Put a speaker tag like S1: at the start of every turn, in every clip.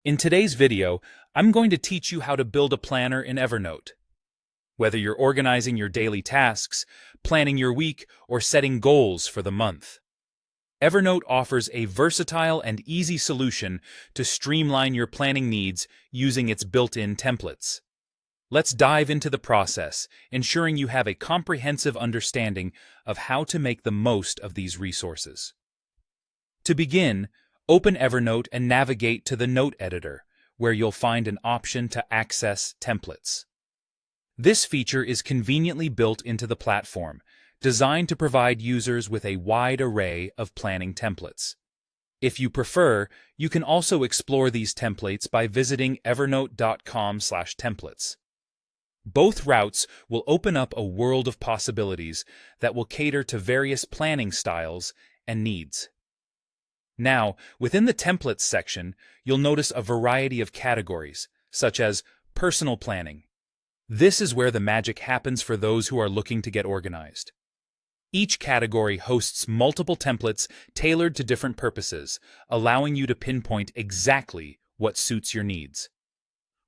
S1: In today's video, I'm going to teach you how to build a planner in Evernote. Whether you're organizing your daily tasks, planning your week, or setting goals for the month, Evernote offers a versatile and easy solution to streamline your planning needs using its built-in templates. Let's dive into the process, ensuring you have a comprehensive understanding of how to make the most of these resources. To begin, open Evernote and navigate to the Note Editor, where you'll find an option to access templates. This feature is conveniently built into the platform, designed to provide users with a wide array of planning templates. If you prefer, you can also explore these templates by visiting evernote.com/templates. Both routes will open up a world of possibilities that will cater to various planning styles and needs. Now, within the Templates section, you'll notice a variety of categories, such as personal planning. This is where the magic happens for those who are looking to get organized. Each category hosts multiple templates tailored to different purposes, allowing you to pinpoint exactly what suits your needs.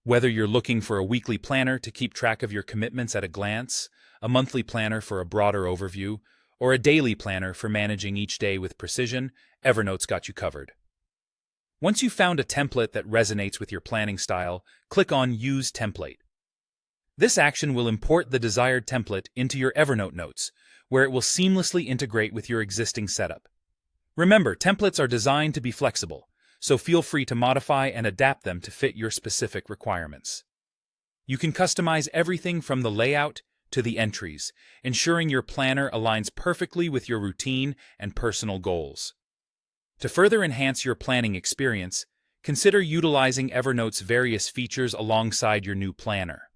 S1: Whether you're looking for a weekly planner to keep track of your commitments at a glance, a monthly planner for a broader overview, or a daily planner for managing each day with precision, Evernote's got you covered. Once you've found a template that resonates with your planning style, click on Use Template. This action will import the desired template into your Evernote notes, where it will seamlessly integrate with your existing setup. Remember, templates are designed to be flexible, so feel free to modify and adapt them to fit your specific requirements. You can customize everything from the layout to the entries, ensuring your planner aligns perfectly with your routine and personal goals. To further enhance your planning experience, consider utilizing Evernote's various features alongside your new planner.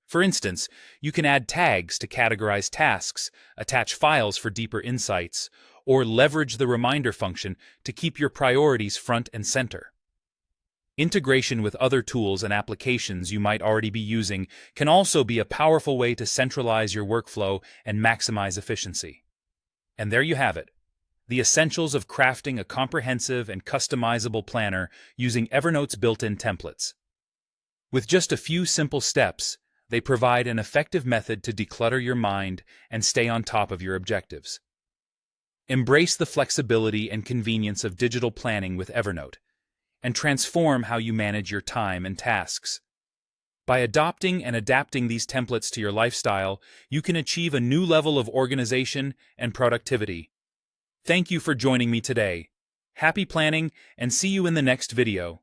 S1: For instance, you can add tags to categorize tasks, attach files for deeper insights, or leverage the reminder function to keep your priorities front and center. Integration with other tools and applications you might already be using can also be a powerful way to centralize your workflow and maximize efficiency. And there you have it, the essentials of crafting a comprehensive and customizable planner using Evernote's built-in templates. With just a few simple steps, they provide an effective method to declutter your mind and stay on top of your objectives. Embrace the flexibility and convenience of digital planning with Evernote, and transform how you manage your time and tasks. By adopting and adapting these templates to your lifestyle, you can achieve a new level of organization and productivity. Thank you for joining me today. Happy planning, and see you in the next video.